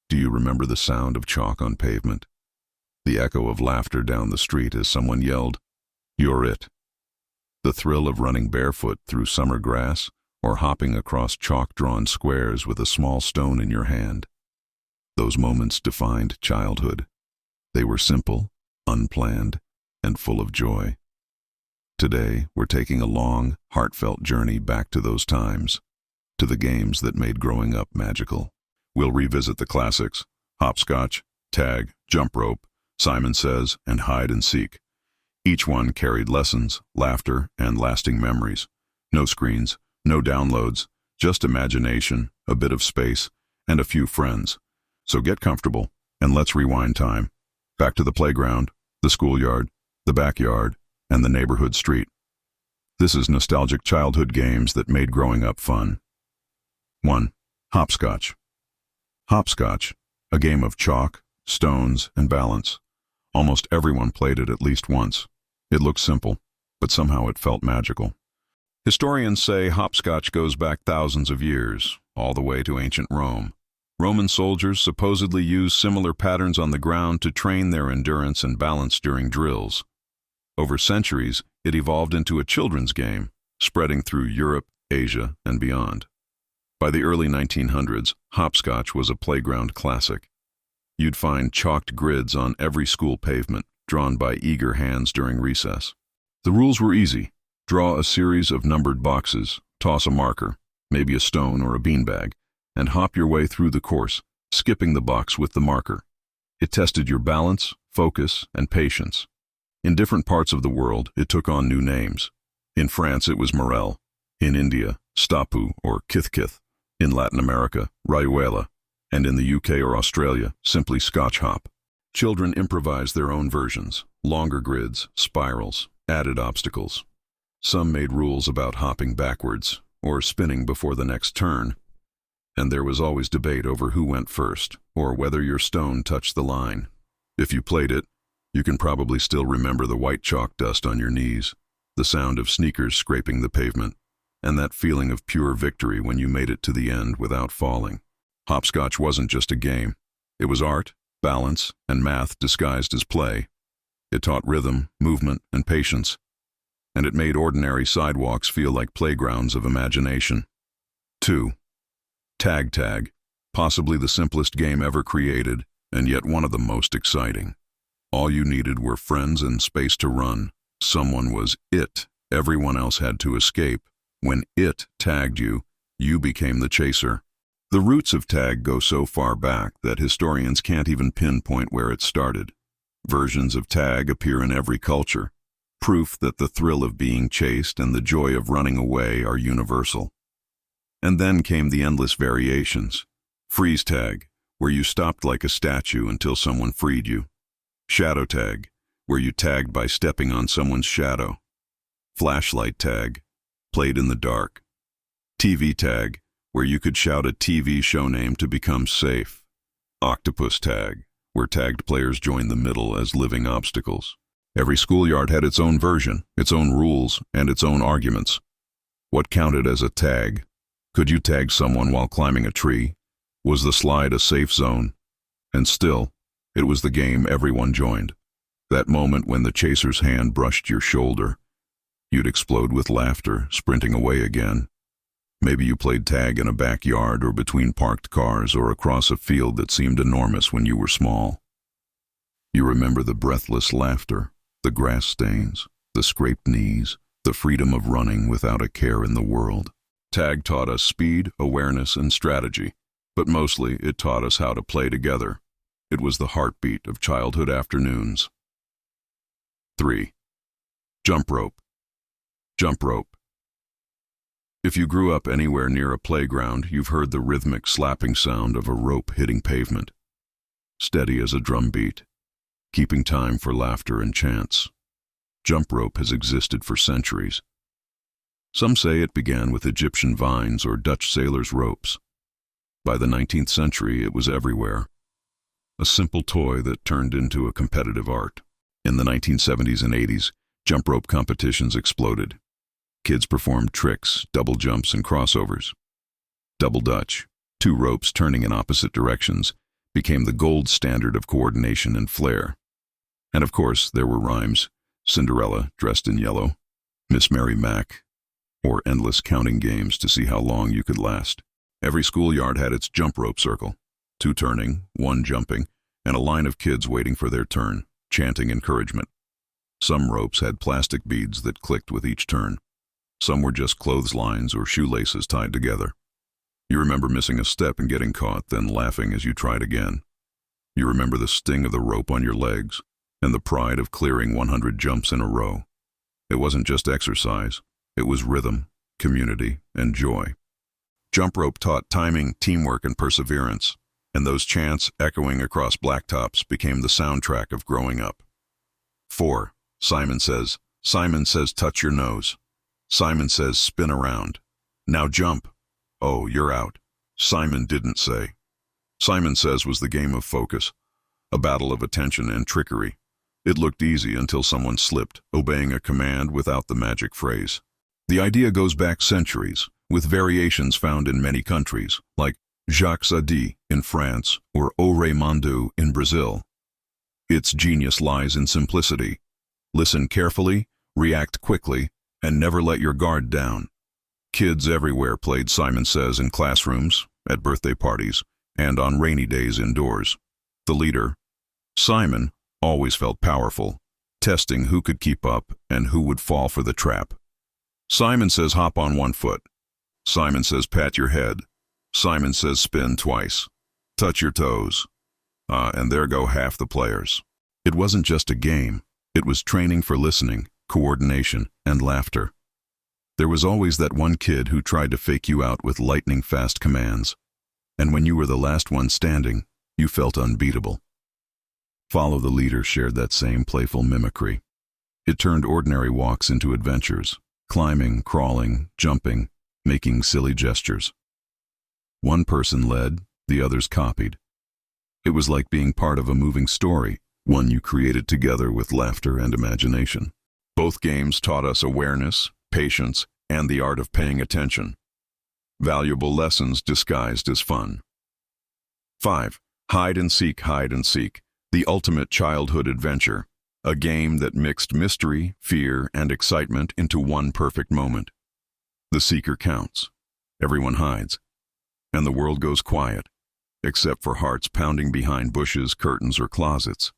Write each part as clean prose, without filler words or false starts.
Do you remember the sound of chalk on pavement? The echo of laughter down the street as someone yelled, "You're it." The thrill of running barefoot through summer grass or hopping across chalk-drawn squares with a small stone in your hand. Those moments defined childhood. They were simple, unplanned, and full of joy. Today, we're taking a long, heartfelt journey back to those times, to the games that made growing up magical. We'll revisit the classics: hopscotch, tag, jump rope, Simon Says, and hide and seek. Each one carried lessons, laughter, and lasting memories. No screens, no downloads, just imagination, a bit of space, and a few friends. So get comfortable, and let's rewind time. Back to the playground, the schoolyard, the backyard, and the neighborhood street. This is nostalgic childhood games that made growing up fun. 1. Hopscotch. Hopscotch, a game of chalk, stones, and balance. Almost everyone played it at least once. It looked simple, but somehow it felt magical. Historians say hopscotch goes back thousands of years, all the way to ancient Rome. Roman soldiers supposedly used similar patterns on the ground to train their endurance and balance during drills. Over centuries, it evolved into a children's game, spreading through Europe, Asia, and beyond. By the early 1900s, hopscotch was a playground classic. You'd find chalked grids on every school pavement, drawn by eager hands during recess. The rules were easy. Draw a series of numbered boxes, toss a marker, maybe a stone or a beanbag, and hop your way through the course, skipping the box with the marker. It tested your balance, focus, and patience. In different parts of the world, it took on new names. In France, it was morel. In India, stapu or kith-kith. In Latin America, rayuela. And in the UK or Australia, simply scotch hop. Children improvised their own versions: longer grids, spirals, added obstacles. Some made rules about hopping backwards or spinning before the next turn. And there was always debate over who went first or whether your stone touched the line. If you played it, you can probably still remember the white chalk dust on your knees, the sound of sneakers scraping the pavement, and that feeling of pure victory when you made it to the end without falling. Hopscotch wasn't just a game. It was art, balance, and math disguised as play. It taught rhythm, movement, and patience, and it made ordinary sidewalks feel like playgrounds of imagination. 2. Tag, possibly the simplest game ever created, and yet one of the most exciting. All you needed were friends and space to run. Someone was it. Everyone else had to escape. When it tagged you, you became the chaser. The roots of tag go so far back that historians can't even pinpoint where it started. Versions of tag appear in every culture, proof that the thrill of being chased and the joy of running away are universal. And then came the endless variations. Freeze tag, where you stopped like a statue until someone freed you. Shadow tag, where you tagged by stepping on someone's shadow. Flashlight tag, played in the dark. TV tag, where you could shout a TV show name to become safe. Octopus tag, where tagged players joined the middle as living obstacles. Every schoolyard had its own version, its own rules, and its own arguments. What counted as a tag? Could you tag someone while climbing a tree? Was the slide a safe zone? And still, it was the game everyone joined. That moment when the chaser's hand brushed your shoulder, you'd explode with laughter, sprinting away again. Maybe you played tag in a backyard or between parked cars or across a field that seemed enormous when you were small. You remember the breathless laughter, the grass stains, the scraped knees, the freedom of running without a care in the world. Tag taught us speed, awareness, and strategy, but mostly it taught us how to play together. It was the heartbeat of childhood afternoons. 3. Jump rope. Jump rope. If you grew up anywhere near a playground, you've heard the rhythmic slapping sound of a rope hitting pavement. Steady as a drum beat, keeping time for laughter and chants. Jump rope has existed for centuries. Some say it began with Egyptian vines or Dutch sailors' ropes. By the 19th century, it was everywhere. A simple toy that turned into a competitive art. In the 1970s and 80s, jump rope competitions exploded. Kids performed tricks, double jumps, and crossovers. Double Dutch, two ropes turning in opposite directions, became the gold standard of coordination and flair. And of course, there were rhymes: Cinderella dressed in yellow, Miss Mary Mac, or endless counting games to see how long you could last. Every schoolyard had its jump rope circle, 2 turning, 1 jumping, and a line of kids waiting for their turn, chanting encouragement. Some ropes had plastic beads that clicked with each turn. Some were just clotheslines or shoelaces tied together. You remember missing a step and getting caught, then laughing as you tried again. You remember the sting of the rope on your legs and the pride of clearing 100 jumps in a row. It wasn't just exercise. It was rhythm, community, and joy. Jump rope taught timing, teamwork, and perseverance, and those chants echoing across blacktops became the soundtrack of growing up. 4. Simon says, touch your nose. Simon says, spin around. Now jump. Oh, you're out. Simon didn't say. Simon Says was the game of focus, a battle of attention and trickery. It looked easy until someone slipped, obeying a command without the magic phrase. The idea goes back centuries, with variations found in many countries, like Jacques Sadi in France or O Raimundo in Brazil. Its genius lies in simplicity. Listen carefully, react quickly, and never let your guard down. Kids everywhere played Simon Says in classrooms, at birthday parties, and on rainy days indoors. The leader, Simon, always felt powerful, testing who could keep up and who would fall for the trap. Simon Says hop on 1 foot. Simon Says pat your head. Simon Says spin twice. Touch your toes. And there go half the players. It wasn't just a game. It was training for listening, coordination, and laughter. There was always that one kid who tried to fake you out with lightning-fast commands. And when you were the last one standing, you felt unbeatable. Follow the Leader shared that same playful mimicry. It turned ordinary walks into adventures, climbing, crawling, jumping, making silly gestures. One person led, the others copied. It was like being part of a moving story, one you created together with laughter and imagination. Both games taught us awareness, patience, and the art of paying attention. Valuable lessons disguised as fun. 5. Hide and seek, the ultimate childhood adventure. A game that mixed mystery, fear, and excitement into one perfect moment. The seeker counts. Everyone hides. And the world goes quiet, except for hearts pounding behind bushes, curtains, or closets.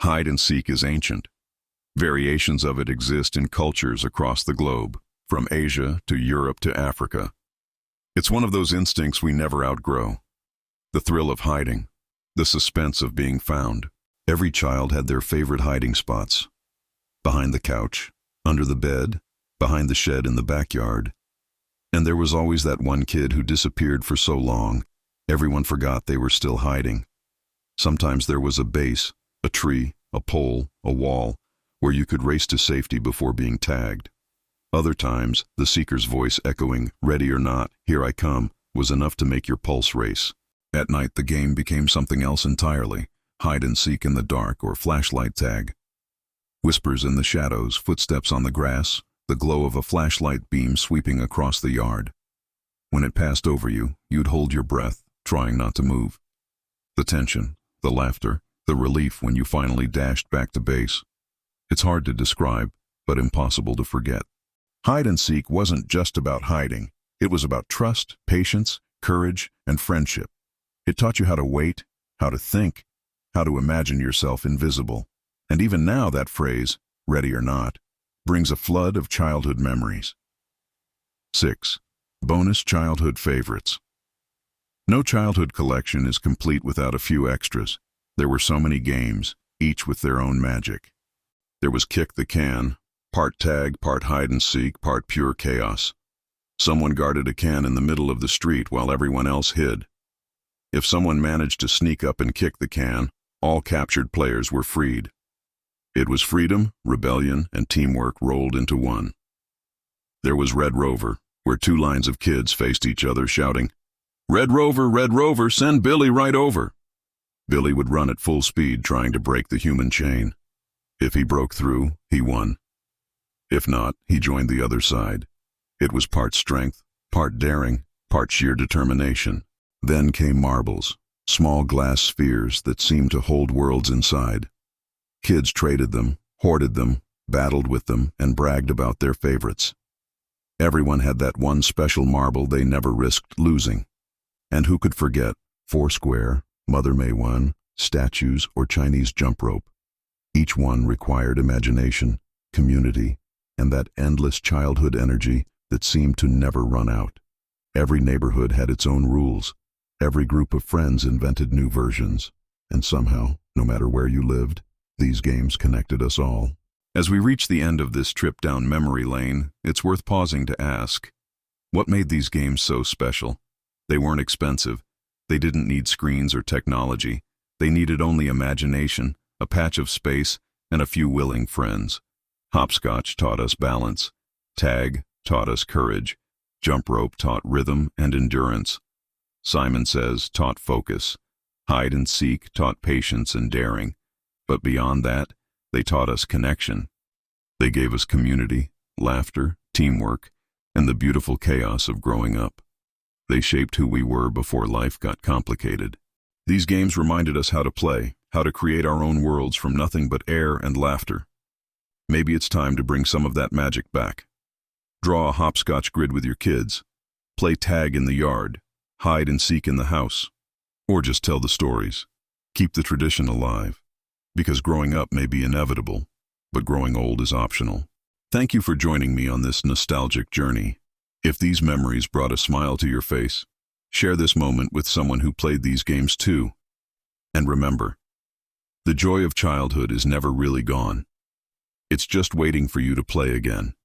Hide and seek is ancient. Variations of it exist in cultures across the globe, from Asia to Europe to Africa. It's one of those instincts we never outgrow. The thrill of hiding, the suspense of being found. Every child had their favorite hiding spots. Behind the couch, under the bed, behind the shed in the backyard. And there was always that one kid who disappeared for so long, everyone forgot they were still hiding. Sometimes there was a base, a tree, a pole, a wall, where you could race to safety before being tagged. Other times, the seeker's voice echoing, "Ready or not, here I come," was enough to make your pulse race. At night, the game became something else entirely. Hide and seek in the dark or flashlight tag. Whispers in the shadows, footsteps on the grass, the glow of a flashlight beam sweeping across the yard. When it passed over you, you'd hold your breath, trying not to move. The tension, the laughter, the relief when you finally dashed back to base. It's hard to describe, but impossible to forget. Hide and seek wasn't just about hiding. It was about trust, patience, courage, and friendship. It taught you how to wait, how to think, how to imagine yourself invisible. And even now that phrase, "ready or not," brings a flood of childhood memories. 6. Bonus childhood favorites. No childhood collection is complete without a few extras. There were so many games, each with their own magic. There was kick the can, part tag, part hide and seek, part pure chaos. Someone guarded a can in the middle of the street while everyone else hid. If someone managed to sneak up and kick the can, all captured players were freed. It was freedom, rebellion, and teamwork rolled into one. There was Red Rover, where 2 lines of kids faced each other shouting, Red Rover, send Billy right over." Billy would run at full speed trying to break the human chain. If he broke through, he won. If not, he joined the other side. It was part strength, part daring, part sheer determination. Then came marbles. small glass spheres that seemed to hold worlds inside. Kids traded them, hoarded them, battled with them, and bragged about their favorites. Everyone had that one special marble they never risked losing. And who could forget Foursquare, Mother May One, statues, or Chinese jump rope? Each one required imagination, community, and that endless childhood energy that seemed to never run out. Every neighborhood had its own rules. Every group of friends invented new versions. And somehow, no matter where you lived, these games connected us all. As we reach the end of this trip down memory lane, it's worth pausing to ask, what made these games so special? They weren't expensive. They didn't need screens or technology. They needed only imagination, a patch of space, and a few willing friends. Hopscotch taught us balance. Tag taught us courage. Jump rope taught rhythm and endurance. Simon Says taught focus. Hide and seek taught patience and daring. But beyond that, they taught us connection. They gave us community, laughter, teamwork, and the beautiful chaos of growing up. They shaped who we were before life got complicated. These games reminded us how to play, how to create our own worlds from nothing but air and laughter. Maybe it's time to bring some of that magic back. Draw a hopscotch grid with your kids. Play tag in the yard. Hide and seek in the house. Or just tell the stories. Keep the tradition alive. Because growing up may be inevitable, but growing old is optional. Thank you for joining me on this nostalgic journey. If these memories brought a smile to your face, share this moment with someone who played these games too. And remember, the joy of childhood is never really gone. It's just waiting for you to play again.